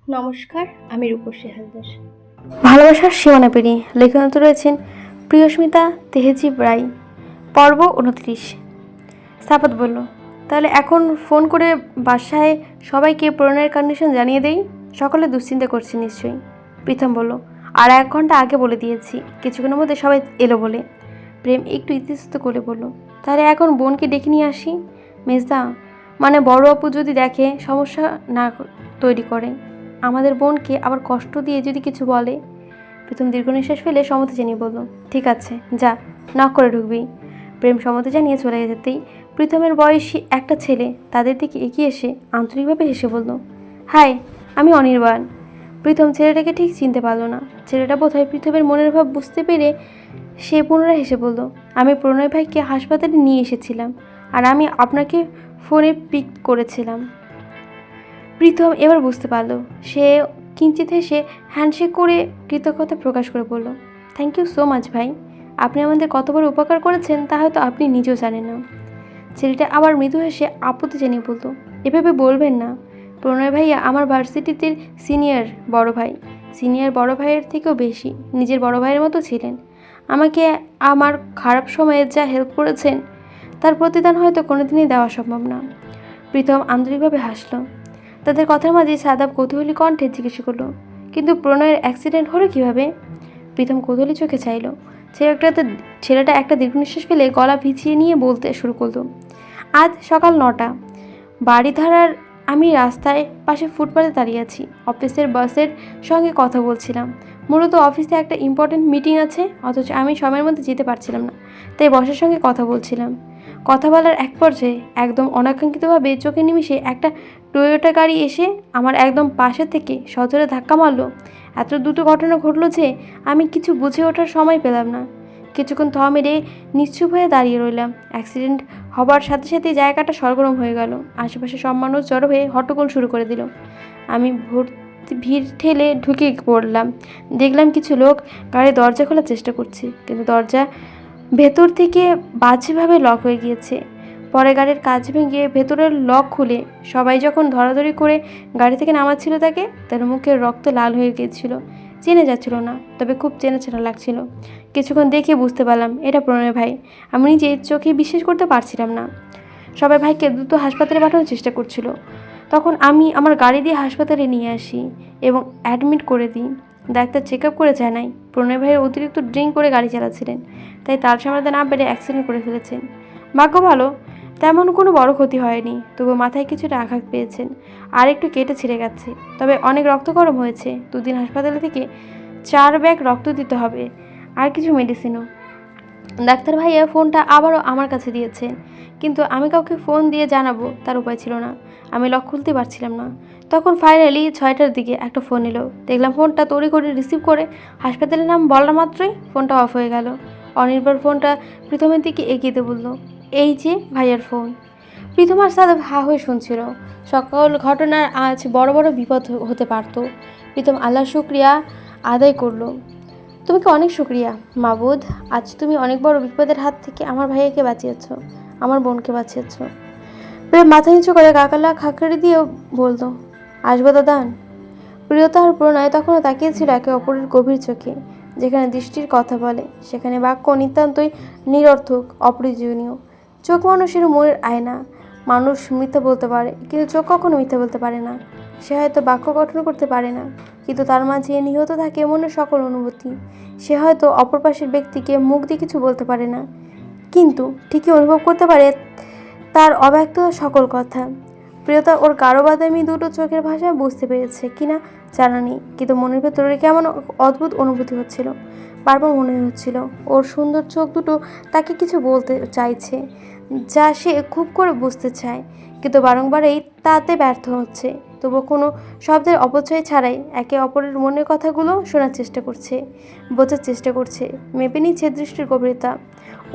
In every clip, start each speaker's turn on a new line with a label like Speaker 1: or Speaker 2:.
Speaker 1: নমস্কার, আমি রূপসী হালদার। ভালোবাসার সীমানা পেরিয়ে লেখনত রয়েছেন প্রিয়স্মিতা তেহেজিব রায়। পর্ব 29। সাফাত বলল, তাহলে এখন ফোন করে বাসায় সবাইকে প্রণয়ের কন্ডিশন জানিয়ে দেই। সকলে দুশ্চিন্তা করছে নিশ্চয়ই। প্রীতম বলল, আর 1 ঘন্টা আগে বলে দিয়েছি, কিছুক্ষণের মধ্যে সবাই এলো বলে। প্রেম একটু ইতস্তত করে বলল, তাহলে এখন বোনকে ডেকে নিয়ে আসি। মেজদা মানে বড় আপু যদি দেখে সমস্যা না তৈরি করে, আমাদের বোনকে আবার কষ্ট দিয়ে যদি কিছু বলে। প্রীতম দীর্ঘ নিঃশ্বাস ফেলে সম্মতি জানিয়ে বলল, ঠিক আছে, যা, নক করে ঢুকবি। প্রেম সম্মতি জানিয়ে চলে যেতেই প্রীতমের বয়সী একটা ছেলে তাদের দিকে এগিয়ে এসে আন্তরিকভাবে হেসে বলল, হাই, আমি অনির্বাণ। প্রীতম ছেলেটাকে ঠিক চিনতে পারল না। ছেলেটা বোধহয় প্রীতমের মনের ভাব বুঝতে পেরে সে পুনরায় হেসে বলল, আমি প্রণয় ভাইকে হাসপাতালে নিয়ে এসেছিলাম, আর আমি আপনাকে ফোনে পিক করেছিলাম। প্রীতম এবার বুঝতে পারল। সে কিঞ্চিত হেসে হ্যান্ডশেক করে কৃতজ্ঞতা প্রকাশ করে বলল, থ্যাংক ইউ সো মাচ ভাই, আপনি আমাদের কত বড় উপকার করেছেন তা হয়তো আপনি নিজেও জানেন না। ছেলেটা আবার মৃদু হেসে আপত্তি জানিয়ে বলল, এভাবে বলবেন না। প্রণয় ভাইয়া আমার ভার্সিটিতে সিনিয়র বড় ভাই, সিনিয়র বড় ভাইয়ের থেকেও বেশি নিজের বড় ভাইয়ের মতো ছিলেন। আমাকে আমার খারাপ সময়ে যা হেল্প করেছেন তার প্রতিদান হয়তো কোনোদিনই দেওয়া সম্ভব না। প্রীতম আন্তরিকভাবে হাসল। তাদের কথার মাঝে সাদাব কৌতূহলী কণ্ঠে জিজ্ঞেস করলো, কিন্তু প্রণয়ের অ্যাক্সিডেন্ট হলো কীভাবে? প্রীতম কৌতূহলী চোখে চাইল। ছেলেটা একটা দীর্ঘ নিঃশ্বাস ফেলে গলা ভিজিয়ে নিয়ে বলতে শুরু করলো, আজ সকাল 9টা, বাড়িধারার আমি রাস্তায় পাশে ফুটপাতে দাঁড়িয়ে আছি। অফিসের বসের সঙ্গে কথা বলছিলাম। মূলত অফিসে একটা ইম্পর্টেন্ট মিটিং আছে, অথচ আমি সময়ের মধ্যে যেতে পারছিলাম না, তাই বসের সঙ্গে কথা বলছিলাম। কথা বলার এক পর্যায়ে একদম অনাকাঙ্ক্ষিতভাবে চোখের নিমিষে একটা টয়োটা গাড়ি এসে আমার একদম পাশে থেকে সজোরে ধাক্কা মারলো। এত দ্রুত ঘটনা ঘটলো যে আমি কিছু বুঝে ওঠার সময় পেলাম না। কিছুক্ষণ থ মেরে নিশ্চুপ হয়ে দাঁড়িয়ে রইলাম। অ্যাক্সিডেন্ট হবার সাথে সাথে জায়গাটা সরগরম হয়ে গেল। আশেপাশে সব মানুষ জড়ো হয়ে হট্টগোল শুরু করে দিল। আমি ভিড় ঠেলে ঢুকে পড়লাম। দেখলাম কিছু লোক গাড়ির দরজা খোলার চেষ্টা করছে, কিন্তু দরজা ভেতর থেকে বাজেভাবে লক হয়ে গিয়েছে। পরে গাড়ির কাঁচ ভেঙে ভেতরের লক খুলে সবাই যখন ধরাধরি করে গাড়ি থেকে নামাচ্ছিল তাকে, তার মুখের রক্ত লাল হয়ে গিয়েছিল। চেনে যাচ্ছিল না, তবে খুব চেনা চেনা লাগছিল। কিছুক্ষণ দেখে বুঝতে পারলাম এটা প্রণয় ভাই। আমি নিজে চোখে বিশ্বাস করতে পারছিলাম না। সবাই ভাইকে দ্রুত হাসপাতালে পাঠানোর চেষ্টা করছিল। তখন আমি আমার গাড়ি দিয়ে হাসপাতালে নিয়ে আসি এবং অ্যাডমিট করে দিই। ডাক্তার চেক আপ করে জানাই প্রণয় ভাইয়ের অতিরিক্ত ড্রিঙ্ক করে গাড়ি চালাচ্ছিলেন, তাই তাল সামলাতে না পেরে অ্যাক্সিডেন্ট করে ফেলেছেন। ভাগ্য ভালো, তেমন কোনো বড় ক্ষতি হয়নি, তবু মাথায় কিছুটা আঘাত পেয়েছেন, আর একটু কেটে ছিঁড়ে গেছে। তবে অনেক রক্তগরম হয়েছে। 2 দিন হাসপাতালে থেকে 4 ব্যাগ রক্ত দিতে হবে, আর কিছু মেডিসিনও। ডাক্তার ভাইয়া ফোনটা আবারও আমার কাছে দিয়েছেন, কিন্তু আমি কাউকে ফোন দিয়ে জানাবো তার উপায় ছিল না। আমি লক খুলতে পারছিলাম না। তখন ফাইনালি 6টার দিকে একটা ফোন এলো। দেখলাম ফোনটা তড়িঘড়ি রিসিভ করে হাসপাতালের নাম বলার মাত্রই ফোনটা অফ হয়ে গেল। অনির্বাণ ফোনটা প্রীতমের দিকে এগিয়ে দিয়ে বলল, এই যে ভাইয়ার ফোন। প্রীতম আর সাদাব হা হয়ে শুনছিল। সকল ঘটনার আজ বড় বড় বিপদ হতে পারত। প্রীতম আল্লাহর শুকরিয়া আদায় করলো। তোমাকে অনেক শুক্রিয়া মাবুদ, আজ তুমি অনেক বড় বিপদের হাত থেকে আমার ভাইয়াকে বাঁচিয়েছ, আমার বোনকে বাঁচিয়েছ। প্রেম মাথা নিচু করে কাকালা খাকড়ি দিয়েও বলতো, আসবো দাদান। প্রিয়তা আর প্রণয় তখনও তাকিয়েছিল একে অপরের গভীর চোখে। যেখানে দৃষ্টির কথা বলে, সেখানে বাক্য নিতান্তই নিরর্থক, অপ্রয়োজনীয়। চোখ মানুষের মনের আয়না। মানুষ মিথ্যা বলতে পারে, কিন্তু চোখ কখনো মিথ্যা বলতে পারে না। সে হয়তো বাক্য গঠন করতে পারে না, কিন্তু তার মাঝে নিহত থাকে মনের সকল অনুভূতি। সে হয়তো অপর পাশের ব্যক্তিকে মুখ দিয়ে কিছু বলতে পারে না, কিন্তু ঠিকই অনুভব করতে পারে তার অব্যক্ত সকল কথা। প্রিয়তা ওর গাঢ় বাদামি দুটো চোখের ভাষায় বুঝতে পেরেছে কিনা জানা নেই, কিন্তু মনের ভেতরে কেমন অদ্ভুত অনুভূতি হচ্ছিল। বারবার মনে হচ্ছিল ওর সুন্দর চোখ দুটো তাকে কিছু বলতে চাইছে, যা সে খুব করে বুঝতে চায়, কিন্তু বারংবারই তাতে ব্যর্থ হচ্ছে। তবু কোনো শব্দের অপচয় ছাড়াই একে অপরের মনের কথাগুলো শোনার চেষ্টা করছে, বোঝার চেষ্টা করছে। মেপে নিচ্ছে দৃষ্টির গভীরতা।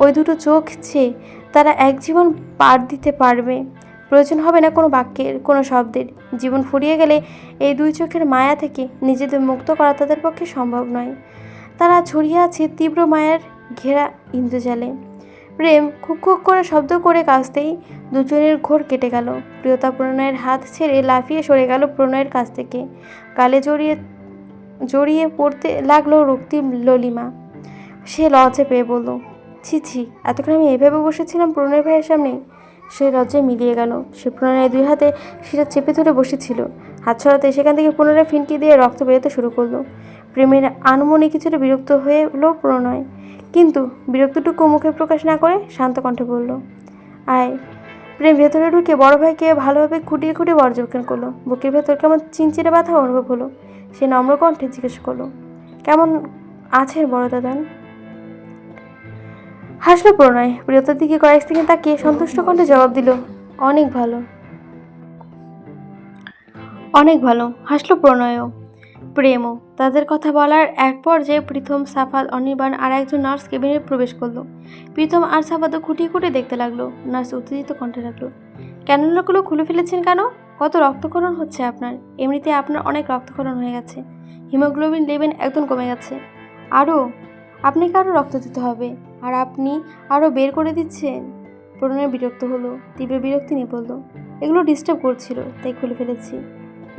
Speaker 1: ওই দুটো চোখ চেয়ে তারা এক জীবন পার দিতে পারবে। প্রয়োজন হবে না কোনো বাক্যের, কোনো শব্দের। জীবন ফুরিয়ে গেলে এই 2 চোখের মায়া থেকে নিজেদের মুক্ত করা তাদের পক্ষে সম্ভব নয়। তারা ছড়িয়ে আছে তীব্র মায়ার ঘেরা ইন্দ্রজালে। প্রেম খুক খুক করে শব্দ করে কাছতেই দুজনের ঘোর কেটে গেল। প্রিয়তা প্রণয়ের হাত ছেড়ে লাফিয়ে সরে গেল প্রণয়ের কাছ থেকে। গালে জড়িয়ে জড়িয়ে পড়তে লাগলো রক্তিম ললিমা। সে লজ্জা পেয়ে বলল, ছি ছি, এতক্ষণ আমি এভাবে বসেছিলাম প্রণয় ভাইয়ের সামনে। সে লজ্জায় মিলিয়ে গেল। সে প্রণয়ের দুই হাতে সেটা চেপে ধরে বসেছিল। হাত ছড়াতে সেখান থেকে পুনরায় ফিনকি দিয়ে রক্ত বেরোতে শুরু করলো। প্রেমের আনমনে কিছুটা বিরক্ত হয়ে এলো প্রণয়, কিন্তু বিরক্তটুকু মুখে প্রকাশ না করে শান্ত কণ্ঠে বলল, আয়। প্রেম ভেতরে ঢুকে বড় ভাইকে ভালোভাবে খুঁটিয়ে খুঁটিয়ে পর্যবেক্ষণ করলো। বুকের ভেতর কেমন চিনচিনে ব্যথা অনুভব হলো। সে নম্র কণ্ঠে জিজ্ঞেস করলো, কেমন আছেন বড় দাদান? হাসলো প্রণয়। প্রিয়তার দিকে কয়েক সেকেন্ড তাকিয়ে সন্তুষ্ট কণ্ঠে জবাব দিল, অনেক ভালো, অনেক ভালো। হাসলো প্রণয়ও, প্রেমও। তাদের কথা বলার এক পর্যায়ে প্রীতম, সাফাত, অনির্বাণ আর একজন নার্স কেবিনে প্রবেশ করলো। প্রীতম আর সাফাতও খুঁটিয়ে খুঁটিয়ে দেখতে লাগলো। নার্স উত্তেজিত কণ্ঠে রাখলো, ক্যানুলাগুলো খুলে ফেলেছেন কেন? কত রক্তক্ষরণ হচ্ছে আপনার? এমনিতে আপনার অনেক রক্তক্ষরণ হয়ে গেছে। হিমোগ্লোবিন লেভেল একদম কমে গেছে। আপনাকে আরও রক্ত দিতে হবে। আর আপনি আরও বের করে দিচ্ছেন। প্রণয় বিরক্ত হলো, তীব্র বিরক্তি নিয়ে বলল, এগুলো ডিস্টার্ব করছিল তাই খুলে ফেলেছি।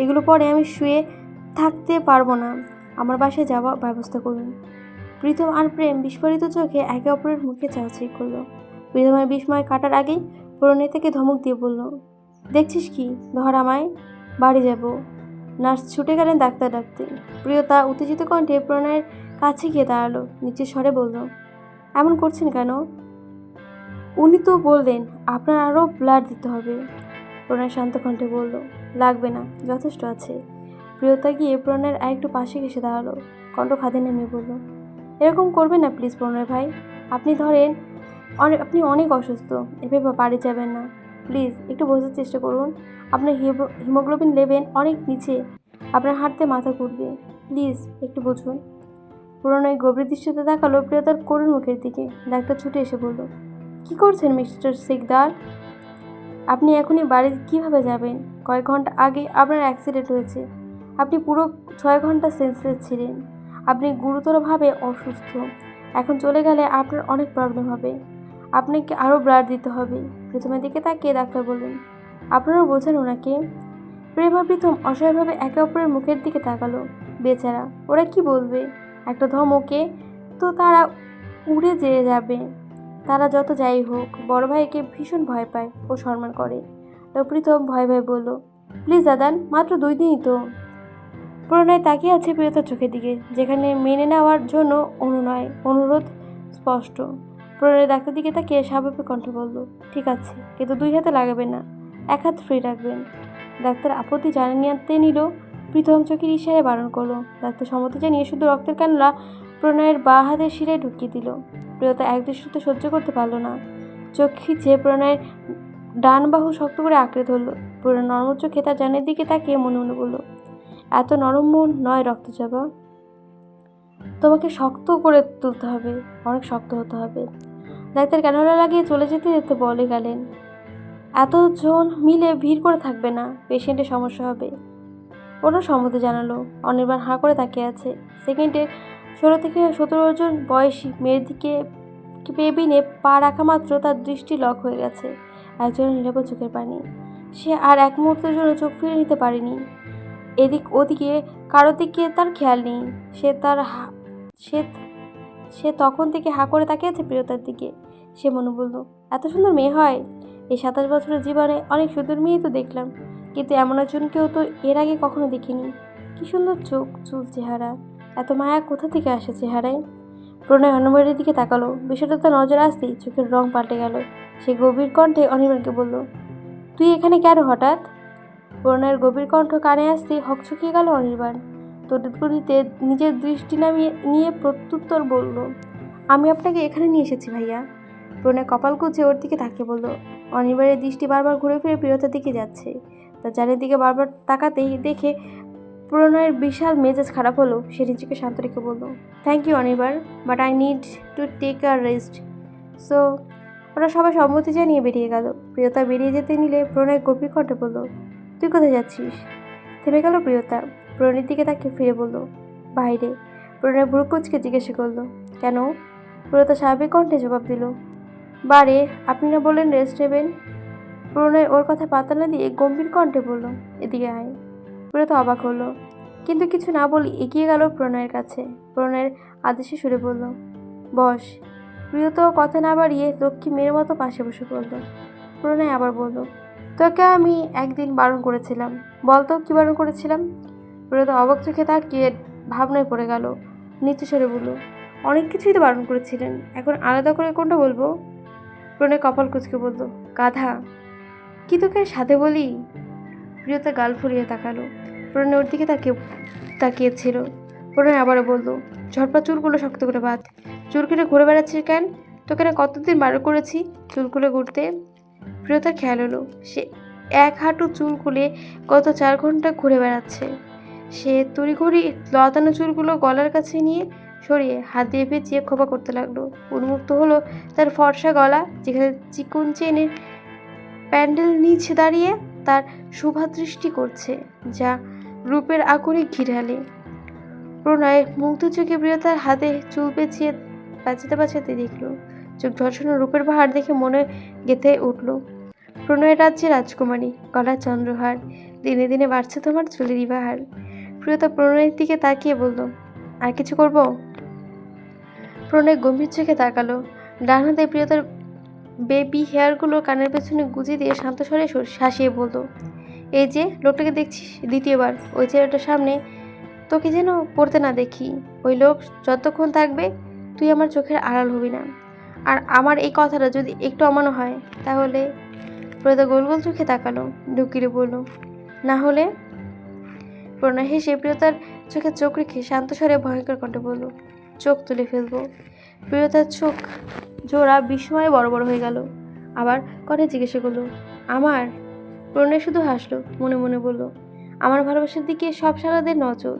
Speaker 1: এগুলো পরে আমি শুয়ে থাকতে পারবো না। আমার বাসায় যাওয়ার ব্যবস্থা করুন। প্রীতম আর প্রেম বিস্ফোরিত চোখে একে অপরের মুখে চাওয়াচাই করলো। প্রীতমের বিস্ময় কাটার আগেই প্রণয় থেকে ধমক দিয়ে বলল, দেখছিস কি, ধর আমায়, বাড়ি যাব। নার্স ছুটে গেলেন ডাক্তার ডাকতে। প্রিয়তা উত্তেজিত কণ্ঠে প্রণয়ের কাছে গিয়ে দাঁড়ালো, নিচের স্বরে বলল, এমন করছেন কেন? উনি তো বললেন আপনার আরও ব্লাড দিতে হবে। প্রণয় শান্ত কণ্ঠে বলল, লাগবে না, যথেষ্ট আছে। প্রিয়তা গিয়ে প্রণয়ের আরেকটু পাশে ঘেসে দাঁড়ালো, কণ্ঠ খাদে নেমে বলল, এরকম করবেন না প্লিজ প্রণয় ভাই। আপনি অনেক অসুস্থ, এভাবে বাড়ি যাবেন না। প্লিজ একটু বোঝার চেষ্টা করুন। আপনার হিমোগ্লোবিন লেভেল অনেক নিচে। আপনার হাঁটতে মাথা ঘুরবে। প্লিজ একটু বুঝুন। প্রণয় গভীর দৃষ্টিতে তাকালো প্রিয়তার করুণ মুখের দিকে। ডাক্তার ছুটে এসে বলল, কি করছেন মিস্টার সিকদার? আপনি এখনই বাড়ি কিভাবে যাবেন? কয়েক ঘন্টা আগে আপনার অ্যাক্সিডেন্ট হয়েছে। আপনি পুরো 6 ঘন্টা সেন্সলেস ছিলেন। আপনি গুরুতরভাবে অসুস্থ। এখন চলে গেলে আপনার অনেক প্রবলেম হবে। আপনাকে আরও ব্লাড দিতে হবে। প্রথমের দিকে তাকিয়ে ডাক্তার বললেন, আপনারাও বোঝেন ওনাকে। প্রেম আর প্রীতম অসহায়ভাবে একে অপরের মুখের দিকে তাকালো। বেচারা, ওরা কি বলবে? একটা ধমকে তো তারা উড়ে যেয়ে যাবে। তারা যত যাই হোক বড় ভাইকে ভীষণ ভয় পায় ও সম্মান করে। তো প্রীতম ভয় ভয় বলল, প্লিজ দাদান, মাত্র 2 দিনই তো। প্রণয় তাকিয়ে আছে প্রিয়তার চোখের দিকে, যেখানে মেনে নেওয়ার জন্য অনুরোধ স্পষ্ট। প্রণয় ডাক্তার দিকে তাকিয়ে স্বাভাবিক কণ্ঠে বলল, ঠিক আছে, কিন্তু 2 হাতে লাগাবেন না, 1 হাত ফ্রি রাখবেন। ডাক্তার আপত্তি জানাতে নিল। প্রীতম চোখের ইশারায় বারণ করলো। ডাক্তার সম্মতি জানিয়ে শুধু রক্তের ক্যানুলা প্রণয়ের বাঁ হাতের শিরায় ঢুকিয়ে দিল। প্রিয়তা এক দৃষ্টিতে সহ্য করতে পারল না। চোখ খিচে প্রণয়ের ডান বাহু শক্ত করে আঁকড়ে ধরল। প্রণয় নরম চোখে তার জানের দিকে তাকিয়ে মনে মনে বলল, এত নরম মন নয় রক্তচাপা। তোমাকে শক্ত করে তুলতে হবে, অনেক শক্ত হতে হবে। ডাক্তার ক্যানুলা লাগিয়ে চলে যেতে যেতে বলে গেলেন, এতজন মিলে ভিড় করে থাকবে না, পেশেন্টের সমস্যা হবে। ওরা সম্মতি জানালো। অনির্বাণ হাঁ করে তাকিয়ে আছে। সেকেন্ডে 16 থেকে 17 জন বয়সী মেয়ের দিকে কেবিনে পা রাখা মাত্র তার দৃষ্টি লক হয়ে গেছে। একজনের নীরব চোখের পানি। সে আর এক মুহূর্তের জন্য চোখ ফিরে নিতে পারেনি। এদিক ওদিকে কারোর দিকে তার খেয়াল নেই। সে তখন থেকে হাঁ করে তাকিয়ে আছে প্রিয়তার দিকে। সে মনে বলল, এত সুন্দর মেয়ে হয়? এই 27 বছরের জীবনে অনেক সুন্দর মেয়ে তো দেখলাম, কিন্তু এমন একজনকেও তো এর আগে কখনো দেখিনি। কি সুন্দর চোখ, চুল, চেহারা। এত মায়া কোথা থেকে আসে চেহারায়? প্রণয় অনির্বাণের দিকে তাকালো। বিষয়টা তার নজর আসতেই চোখের রং পাল্টে গেল। সে গভীর কণ্ঠে অনির্বাণকে বলল, তুই এখানে কেন হঠাৎ? প্রণয়ের গভীর কণ্ঠ কানে আসতেই হকচকিয়ে গেল অনির্বাণ। তড়িৎ গতিতে নিজের দৃষ্টি নামিয়ে নিয়ে প্রত্যুত্তর বলল, আমি আপনাকে এখানে নিয়ে এসেছি ভাইয়া। প্রণয় কপাল কুঁচে ওর দিকে তাকিয়ে বলল। অনির্বাণের দৃষ্টি বারবার ঘুরে ফিরে প্রিয়তার দিকে যাচ্ছে। তার জানের দিকে বারবার তাকাতেই দেখে প্রণয়ের বিশাল মেজাজ খারাপ হলো। সে নিজেকে শান্ত রেখে বলল, thank you Anirban, but I need to take a rest. So ওরা সবাই সম্মতি জানিয়ে বেরিয়ে গেল। প্রিয়তা বেরিয়ে যেতে নিলে প্রণয় গভীর কণ্ঠে বলল, তুই কোথায় যাচ্ছিস? থেমে গেল প্রিয়তা। প্রণয়ের দিকে তাকে ফিরে বলল, বাইরে। প্রণয় ভ্রু কুঁচকে জিজ্ঞাসা করলো, কেন? প্রিয়তা স্বাভাবিক কণ্ঠে জবাব দিল, বারে, আপনি না বললেন রেস্ট নেবেন? প্রণয় ওর কথা পাত্তা না দিয়ে গম্ভীর কণ্ঠে বলল, এদিকে আয়। প্রিয়তা অবাক হলো, কিন্তু কিছু না বলে এগিয়ে গেল প্রণয়ের কাছে। প্রণয়ের আদেশে সুরে বলল, বস। প্রিয়ত কথা না বাড়িয়ে লক্ষ্মী মেয়ের মতো পাশে বসে পড়ল। প্রণয় আবার বলল, তোকে আমি একদিন বারণ করেছিলাম, বলতো কি বারণ করেছিলাম? প্রিয়তা অবাক চোখে তাকিয়ে ভাবনায় পড়ে গেল। নিচু স্বরে বলল, অনেক কিছুই তো বারণ করেছিলেন, এখন আলাদা করে কোনটা বলবো? প্রণয় কপাল কুঁচকে বলল, গাধা। কি তোকে সাথে বলি? প্রিয়তা গাল ফুরিয়ে তাকালো। প্রণয় ওর দিকে তাকিয়েছিল। প্রণয় আবারও বলল, ঝটপট চুলগুলো শক্ত করে বাঁধ। চুল কেটে ঘুরে বেড়াচ্ছিস কেন? তোকে না কতদিন বার করেছি চুল খুলে ঘুরতে? প্রিয়তার খেয়াল হলো সে এক হাঁটু চুল খুলে গত 4 ঘন্টা ঘুরে বেড়াচ্ছে। সে তড়িঘড়ি লতানো চুলগুলো গলার কাছে নিয়ে সরিয়ে হাত দিয়ে পেঁচিয়ে খোপা করতে লাগলো। উন্মুক্ত হলো তার ফর্সা গলা, যেখানে চিকন চেনের প্যান্ডেল নিচে দাঁড়িয়ে তার শুভাদৃষ্টি করছে, যা রূপের আগুনে ঘিরালে। প্রণয় মুগ্ধ চোখে প্রিয়তার হাতে চুল পেঁচিয়ে বাঁচাতে দেখল। চোখ ঝলসানো রূপের বাহার দেখে মনে গেঁথে উঠল, প্রণয়ের রাজ্যে রাজকুমারী, গলার চন্দ্রহার, দিনে দিনে বাড়ছে তোমার চুলেরই বাহার। প্রিয়তা প্রণয়ের দিকে তাকিয়ে বলল, আর কিছু করব? প্রণয় গম্ভীর চোখে তাকালো। ডান হাতে প্রিয়তার বেবি হেয়ারগুলো কানের পেছনে গুঁজে দিয়ে শান্ত স্বরে হাসিয়ে বলল, এই যে লোকটাকে দেখছিস দ্বিতীয়বার, ওই ছেলেটার সামনে তোকে যেন পড়তে না দেখি। ওই লোক যতক্ষণ থাকবে তুই আমার চোখের আড়াল হবি না। আর আমার এই কথাটা যদি একটু অমান্য হয় তাহলে? প্রণয় গোল গোল চোখে তাকালো, ঢুকিয়ে বলল, না হলে? প্রণয় হেসে প্রিয়তার চোখে চোখ রেখে শান্ত স্বরে ভয়ঙ্কর কণ্ঠে বলল, চোখ তুলে ফেলবো। প্রিয়তার চোখ জোড়া বিস্ময়ে বড় বড় হয়ে গেল। আবার কনে জিজ্ঞাসা করলো, আমার? প্রণয় শুধু হাসলো, মনে মনে বলল, আমার ভালোবাসার দিকে সব সারাদের নজর।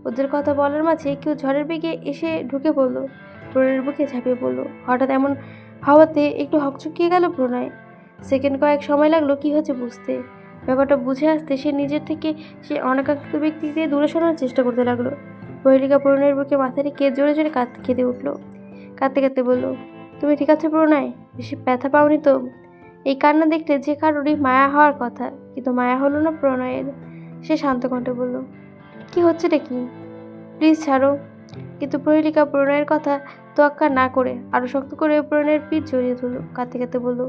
Speaker 1: ওদের কথা বলার মাঝে কেউ ঝড়ের বেগে এসে ঢুকে পড়লো। প্রণয়ের বুকে ঝাঁপিয়ে পড়লো। হঠাৎ এমন হাওয়াতে একটু হকচকিয়ে গেল প্রণয়। সেকেন্ড কয়েক সময় লাগলো কি হচ্ছে বুঝতে। ব্যাপারটা বুঝে আসতে সে অনাকাঙ্ক্ষিত ব্যক্তিকে দূরে সরানোর চেষ্টা করতে লাগলো। প্রহেলিকা প্রণয়ের বুকে মাথা রেখে জোরে জোরে কেঁদে উঠলো। কাঁদতে কাঁদতে বলল, তুমি ঠিক আছে প্রণয়? বেশি ব্যথা পাওনি তো? এই কান্না দেখলে যে কারোরই মায়া হওয়ার কথা, কিন্তু মায়া হলো না প্রণয়ের। সে শান্ত কণ্ঠে বলল, কি হচ্ছেটা কি? প্লিজ ছাড়ো। কিন্তু প্রহেলিকা প্রণয়ের কথা তোয়াক্কা না করে আরও শক্ত করে প্রণয়ের পিঠ জড়িয়ে ধরল। কাঁদতে কাঁদতে বলল,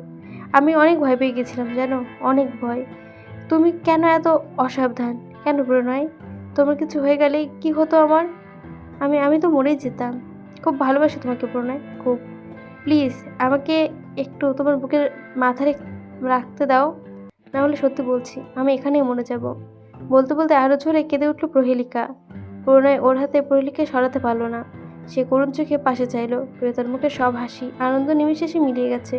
Speaker 1: আমি অনেক ভয় পেয়ে গেছিলাম জানো, অনেক ভয়। তুমি কেন এত অসাবধান? কেন প্রণয়? তোমার কিছু হয়ে গেলে কি হতো আমার? আমি তো মরেই যেতাম। খুব ভালোবাসি তোমাকে প্রণয়, খুব। প্লিজ আমাকে একটু তোমার বুকের মাথা রাখতে দাও, না হলে সত্যি বলছি আমি এখানেই মরে যাব। বলতে বলতে আরও জোরে কেঁদে উঠল প্রহেলিকা। প্রণয় ওর হাতে প্রহেলিকা সরাতে পারল না। সে করুণ চোখে পাশে চাইল। প্রিয়তার মুখে সব হাসি আনন্দ নিমেষে মিলিয়ে গেছে।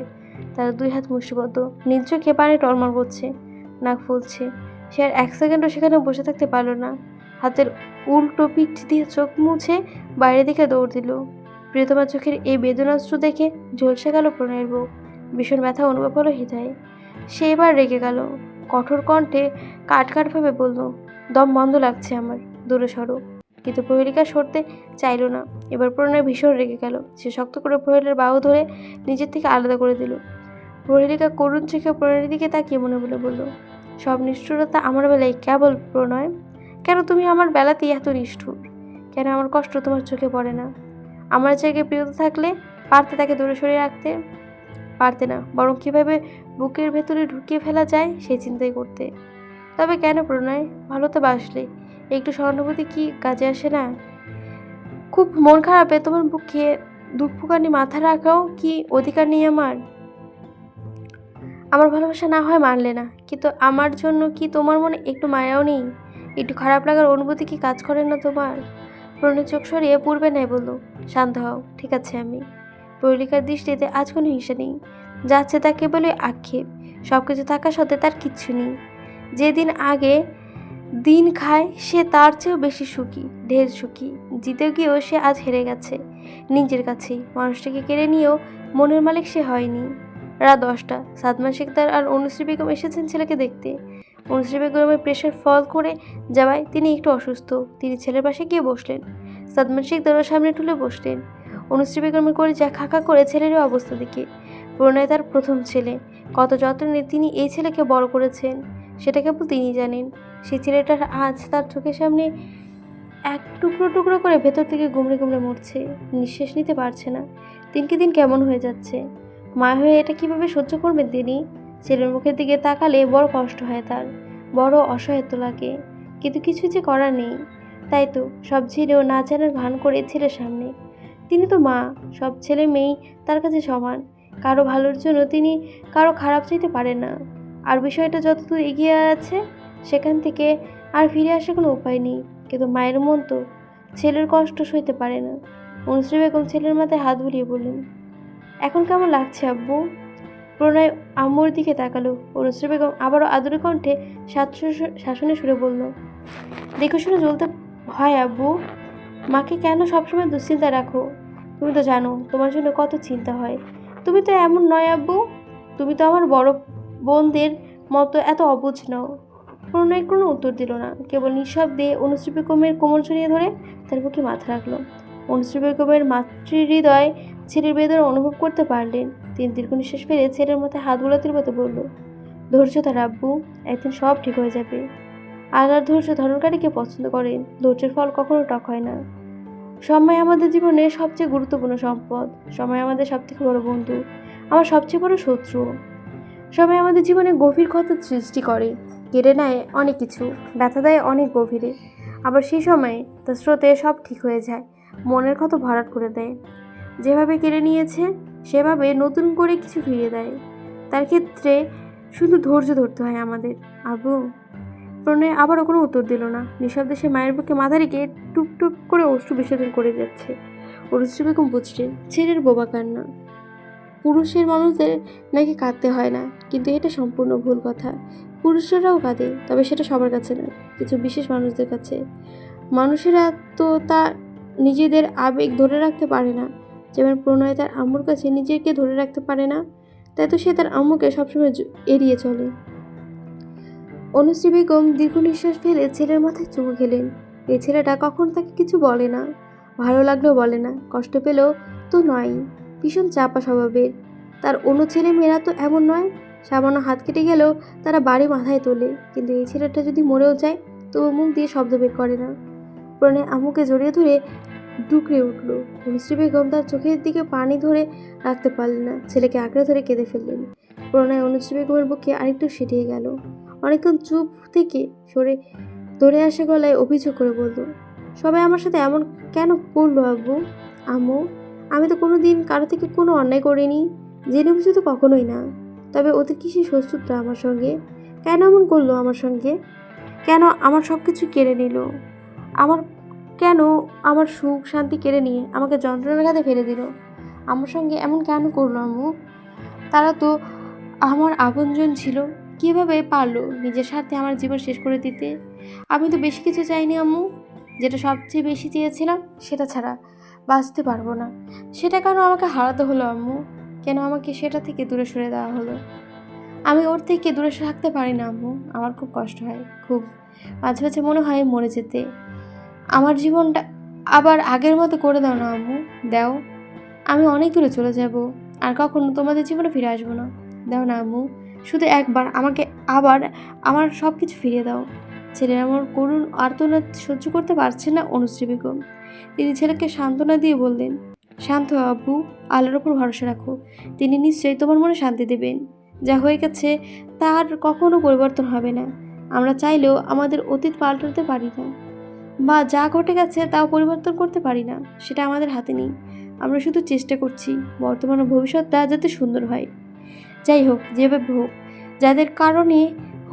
Speaker 1: তার 2 হাত মুষ্টিবদ্ধ, নিজ চোখে পানি টলমল করছে, নাক ফুলছে। সে আর 1 সেকেন্ডও সেখানে বসে থাকতে পারল না। হাতের উল্টো পিঠ দিয়ে চোখ মুছে বাইরের দিকে দৌড় দিল। প্রিয়তমার চোখের এই বেদনাশ্রু দেখে ঝলসে গেল প্রণয়ের বুক। ভীষণ ব্যথা অনুভব হলো হৃদয়ে। সে এবার রেগে গেল। কঠোর কণ্ঠে কাটভাবে বলল, দম বন্ধ লাগছে আমার, দূরে সরো। কিন্তু প্রহেলিকা সরতে চাইল না। এবার প্রণয় ভীষণ রেগে গেল। সে শক্ত করে প্রহেলের বাহু ধরে নিজের থেকে আলাদা করে দিল। প্রহেলিকা করুণ চোখে প্রণয়ের দিকে তাকিয়ে মনে বলে বলল, সব নিষ্ঠুরতা আমার বেলায় কেবল প্রণয়? কেন তুমি আমার বেলাতেই এত নিষ্ঠুর? কেন আমার কষ্ট তোমার চোখে পড়ে না? আমার জায়গায় প্রিয়তা থাকলে পারতে তাকে দূরে সরিয়ে রাখতে? পারতে না, বরং কীভাবে বুকের ভেতরে ঢুকিয়ে ফেলা যায় সেই চিন্তাই করতে। তবে কেন প্রণয়? ভালো তো বাসলে একটু সহানুভূতি কি কাজে আসে না? খুব মন খারাপে তোমার বুকে দুঃখখানি মাথা রাখাও কি অধিকার নেই আমার? আমার ভালোবাসা না হয় মানলে না, কিন্তু আমার জন্য কি তোমার মনে একটু মায়াও নেই? একটু খারাপ লাগার অনুভূতি কি কাজ করে না তোমার? প্রণয় চোখ সরিয়ে পূর্বে নেয় বলল, শান্ত হও, ঠিক আছে আমি। প্রহেলিকার দৃষ্টিতে আজ কোনো হিংসা নেই। যাচ্ছে তা কেবলই আক্ষেপ। সব কিছু থাকা সত্ত্বে তার কিচ্ছু নেই। যেদিন আগে দিন খায় সে তার চেয়েও বেশি সুখী, ঢের সুখী। জিতে গিয়েও সে আজ হেরে গেছে নিজের কাছেই। মানুষটাকে কেড়ে নিয়েও মনের মালিক সে হয়নি। রাত 10টা। সাদমান শিকদার আর অনুশ্রী বেগম এসেছেন ছেলেকে দেখতে। অনুশ্রী বেগমের প্রেশার ফল করে যাওয়ায় তিনি একটু অসুস্থ। তিনি ছেলের পাশে গিয়ে বসলেন। সাদমান শিকদার ওর সামনে ঠুলে বসলেন। অনুশ্রী বেগমের করে যা খাকা করে ছেলেরও অবস্থা দেখে। প্রণয় তার প্রথম ছেলে, কত যত্নে তিনি এই ছেলেকে বড় করেছেন সেটা কেবল তিনিই জানেন। সেই ছেলেটার আজ তার চোখের সামনে এক টুকরো টুকরো করে ভেতর থেকে গুমড়ে গুমড়ে মরছে, নিঃশ্বাস নিতে পারছে না, দিনকে দিন কেমন হয়ে যাচ্ছে। মা হয়ে এটা কিভাবে সহ্য করবেন তিনি? ছেলের মুখের দিকে তাকালে বড় কষ্ট হয় তার, বড় অসহায়ত্ব লাগে, কিন্তু কিছু যে করার নেই। তাই তো সব ছেলেও না জানার ভান করে ছেলের সামনে। তিনি তো মা, সব ছেলে মেয়েই তার কাছে সমান, কারো ভালোর জন্য তিনি কারো খারাপ চাইতে পারেন না। আর বিষয়টা যতদূর এগিয়ে আছে সেখান থেকে আর ফিরে আসার কোনো উপায় নেই, কিন্তু মায়ের মন তো ছেলের কষ্ট সইতে পারে না। অনুশ্রী বেগম ছেলের মাথায় হাত বুলিয়ে বললেন, এখন কেমন লাগছে আব্বু? প্রণয় আম্মুর দিকে তাকালো। অনুশ্রী বেগম আবারও আদুরে কণ্ঠে শাসনে সুরে বলল, দেখে শুনে চলতে হয় আব্বু। মাকে কেন সবসময় দুশ্চিন্তা রাখো? তুমি তো জানো তোমার জন্য কত চিন্তা হয়। তুমি তো এমন নয় আব্বু, তুমি তো আমার বড় বোনদের মতো এত অবুঝ নও। প্রণয় কোনো উত্তর দিল না, কেবল নিঃশব্দে অনুশ্রী বেগমের কোমর জড়িয়ে ধরে তার বুকে মাথা রাখলো। অনুশ্রী বেগমের মাতৃহৃদয় ছেলের বেদনা অনুভব করতে পারলেন। তিনি দীর্ঘ নিঃশ্বাস ফেলে ছেলের মাথায় হাত বোলাতে মতো বলল, ধৈর্য ধর আব্বু, একদিন সব ঠিক হয়ে যাবে। আল্লাহর ধৈর্য ধারণকারীকে পছন্দ করেন, ধৈর্যের ফল কখনো টক হয় না। সময় আমাদের জীবনে সবচেয়ে গুরুত্বপূর্ণ সম্পদ, সময় আমাদের সবথেকে বড় বন্ধু, আমার সবচেয়ে বড় শত্রু। সময় আমাদের জীবনে গভীর ক্ষত সৃষ্টি করে, কেড়ে নেয় অনেক কিছু, ব্যথা দেয় অনেক গভীরে। আবার সেই সময়ে তার স্রোতে সব ঠিক হয়ে যায়, মনের ক্ষত ভরাট করে দেয়। যেভাবে কেড়ে নিয়েছে সেভাবে নতুন করে কিছু ফিরিয়ে দেয়। তার ক্ষেত্রে শুধু ধৈর্য ধরতে হয় আমাদের। আবু। প্রণয় আবারও কোনো উত্তর দিল না, নিঃশব্দে সে মায়ের বুকে মাথা রেখে টুপ টুপ করে অশ্রু বিসর্জন করে যাচ্ছে। অনুশ্রী বেগম বুঝলেন ছেলের বোবা কান্না। পুরুষের মানুষদের নাকি কাঁদতে হয় না, কিন্তু এটা সম্পূর্ণ ভুল কথা। পুরুষরাও কাঁদে, তবে সেটা সবার কাছে না, কিছু বিশেষ মানুষদের কাছে। মানুষেরা তো তা নিজেদের আবেগ ধরে রাখতে পারে না, যেমন প্রণয় তার আম্মুর কাছে নিজেকে ধরে রাখতে পারে না, তাই তো সে তার আম্মুকে সবসময় এড়িয়ে চলে। অনুশ্রী বেগম দীর্ঘ নিঃশ্বাস ফেলে ছেলের মাথায় চুমু খেলেন। এই ছেলেটা কখনো তাকে কিছু বলে না, ভালো লাগলেও বলে না, কষ্ট পেলেও তো নয়, ভীষণ চাপা স্বভাবের। তার অন্য ছেলে মেয়েরা তো এমন নয়, সামান্য হাত কেটে গেলেও তারা বাড়ি মাথায় তোলে, কিন্তু এই ছেলেটা যদি মরেও যায় তবু মুখ দিয়ে শব্দ বের করে না। প্রণয় আম্মুকে জড়িয়ে ধরে ডুকরে উঠল। অনুশ্রী বেগম তার চোখের দিকে পানি ধরে রাখতে পারলেন না, ছেলেকে আঁকড়ে ধরে কেঁদে ফেললেন। প্রণয় অনুশ্রী বেগমের বুকে আরেকটু সেটিয়ে গেল। অনেকক্ষণ চুপ থেকে সরে ধরে আসা গলায় অভিযোগ করে বলল, সবাই আমার সাথে এমন কেন করলো আব্বু? আম্মু, আমি তো কোনো দিন কারো থেকে কোনো অন্যায় করিনি, জেনে বুঝে তো কখনোই না। তবে ওদের কিসের শত্রুতা আমার সঙ্গে? কেন এমন করলো আমার সঙ্গে? কেন আমার সব কিছু কেড়ে নিল? আমার কেন আমার সুখ শান্তি কেড়ে নিয়ে আমাকে যন্ত্রণার ঘাতে ফেলে দিল? আমার সঙ্গে এমন কেন করলো আম্মু? তারা তো আমার আপনজন ছিল, কিভাবে পারলো নিজের স্বার্থে আমার জীবন শেষ করে দিতে? আমি তো বেশি কিছু চাইনি আম্মু, যেটা সবচেয়ে বেশি চেয়েছিলাম সেটা ছাড়া বাঁচতে পারবো না। সেটা কেন আমাকে হারাতে হলো আম্মু? কেন আমাকে সেটা থেকে দূরে সরে দেওয়া হলো? আমি ওর থেকে দূরে থাকতে পারি না আম্মু, আমার খুব কষ্ট হয়, খুব। মাঝে মাঝে মনে হয় মরে যেতে। আমার জীবনটা আবার আগের মতো করে দাও না আম্মু, দাও। আমি অনেক দূরে চলে যাব, আর কখনো তোমাদের জীবনে ফিরে আসবো না। দাও না আম্মু, শুধু একবার আমাকে আবার আমার সব কিছু ফিরিয়ে দাও। ছেলের আমার করুণ আর্তনাদ সহ্য করতে পারছেন না অনুশ্রী বেগম। তিনি ছেলেকে সান্ত্বনা দিয়ে বললেন, শান্ত হও আব্বু, আল্লাহর ওপর ভরসা রাখো, তিনি নিশ্চয়ই তোমার মনে শান্তি দেবেন। যা হয়ে গেছে তার কখনো পরিবর্তন হবে না। আমরা চাইলেও আমাদের অতীত পাল্টাতে পারি না, বা যা ঘটে গেছে তাও পরিবর্তন করতে পারি না, সেটা আমাদের হাতে নেই। আমরা শুধু চেষ্টা করছি বর্তমান ও ভবিষ্যৎটা যাতে সুন্দর হয়। যাই হোক, যেভাবে হোক, যাদের কারণে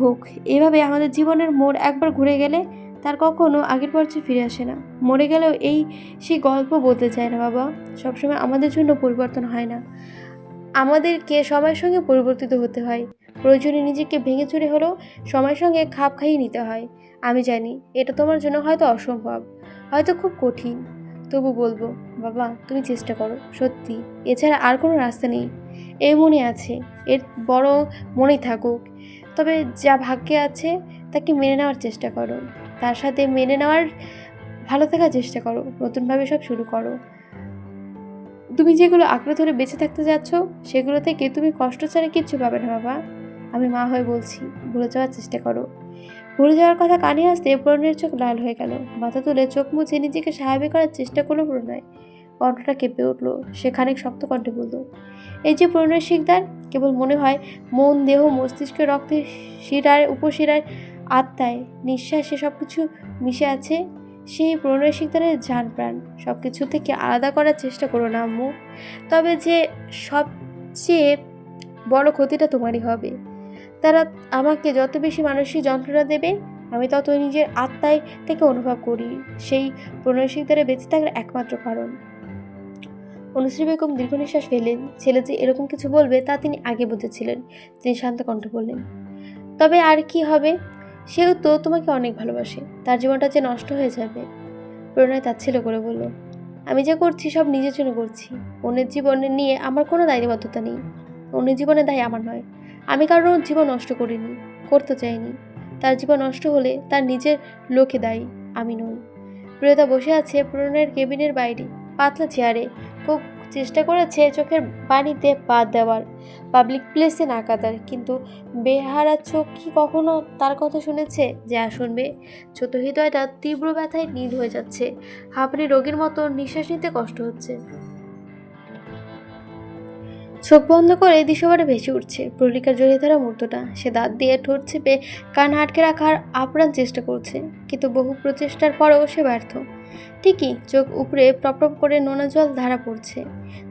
Speaker 1: হোক, এভাবে আমাদের জীবনের মোড় একবার ঘুরে গেলে তার কখনো আগের পর্যায়ে ফিরে আসে না। মরে গেলেও সেই গল্প বলতে চায় না বাবা। সবসময় আমাদের জন্য পরিবর্তন হয় না, আমাদেরকে সময়ের সঙ্গে পরিবর্তিত হতে হয়। প্রয়োজনে নিজেকে ভেঙে চুরে হলেও সময়ের সঙ্গে খাপ খাইয়ে নিতে হয়। আমি জানি এটা তোমার জন্য হয়তো অসম্ভব, হয়তো খুব কঠিন, তবু বলবো বাবা, তুমি চেষ্টা করো, সত্যি, এছাড়া আর কোনো রাস্তা নেই। এই মনে আছে, এর বড় মনেই থাকুক। তবে যা ভাগ্যে আছে তাকে মেনে নেওয়ার চেষ্টা করো, তার সাথে মেনে নেওয়ার ভালো থাকার চেষ্টা করো, নতুনভাবে সব শুরু করো। তুমি যেগুলো আঁকড়ে ধরে বেঁচে থাকতে যাচ্ছ সেগুলো থেকে তুমি কষ্ট ছাড়া কিচ্ছু পাবে না বাবা। আমি মা হয়ে বলছি, ভুলে যাওয়ার চেষ্টা করো। ভুলে যাওয়ার কথা কানে আসতে প্রণয়ের চোখ লাল হয়ে গেল। মাথা তুলে চোখ মুছে নিজেকে স্বাভাবিক করার চেষ্টা করলো প্রণয়। কণ্ঠটা কেঁপে উঠল। সে খানিক শক্ত কণ্ঠে বলল, এই যে প্রণয় শিকদার, কেবল মনে হয় মন, দেহ, মস্তিষ্ক, রক্তে, শিরায়, উপশিরায়, আত্মায়, নিঃশ্বাসে সব কিছু মিশে আছে সেই প্রণয় শিকদারের জান প্রাণ। সব কিছু থেকে আলাদা করার চেষ্টা করো না আম্মু, তবে যে সবচেয়ে বড় ক্ষতিটা তোমারই হবে। তারা আমাকে যত বেশি মানসিক যন্ত্রণা দেবে আমি তত নিজের আত্মায় থেকে অনুভব করি সেই প্রণয় শিকদারে বেঁচে থাকার একমাত্র কারণ। অনুশ্রী বেগম দীর্ঘ নিঃশ্বাস ফেললেন। ছেলে যে এরকম কিছু বলবে তা তিনি আগে বুঝেছিলেন। তিনি শান্ত কণ্ঠে বললেন, তবে আর কি হবে, সেও তো তোমাকে অনেক ভালোবাসে, তার জীবনটা যে নষ্ট হয়ে যাবে। প্রণয় তাচ্ছিল্য করে বলল, আমি যা করছি সব নিজের জন্য করছি। অন্যের জীবন নিয়ে আমার কোনো দায়বদ্ধতা নেই। অন্যের জীবনের দায় আমার নয়। আমি কারোর জীবন নষ্ট করিনি, করতে চাইনি। তার জীবন নষ্ট হলে তার নিজের লোকে দায়ী, আমি নই। প্রিয়তা বসে আছে প্রণয়ের কেবিনের বাইরে পাতলা চেয়ারে। খুব চেষ্টা করেছে চোখের বাণীতে বাদ দেওয়ার, পাবলিক প্লেসে না কাঁদার, কিন্তু বেহারা চোখ কি কখনো তার কথা শুনেছে? যে আর শুনবে? ছোট হৃদয়টা তীব্র ব্যথায় নীল হয়ে যাচ্ছে। হাঁপানি রোগীর মতো নিঃশ্বাস নিতে কষ্ট হচ্ছে। চোখ বন্ধ করে দিশোয়ারে ভেসে উঠছে প্রলিকার জড়িয়ে ধরা মুহূর্তটা। সে দাঁত দিয়ে ঠোঁট চেপে কান আটকে রাখার আপ্রাণ চেষ্টা করছে, কিন্তু বহু প্রচেষ্টার পরেও সে ব্যর্থ। ঠিকই, চোখ উপরে টপটপ করে নোনা জল ধারা পড়ছে।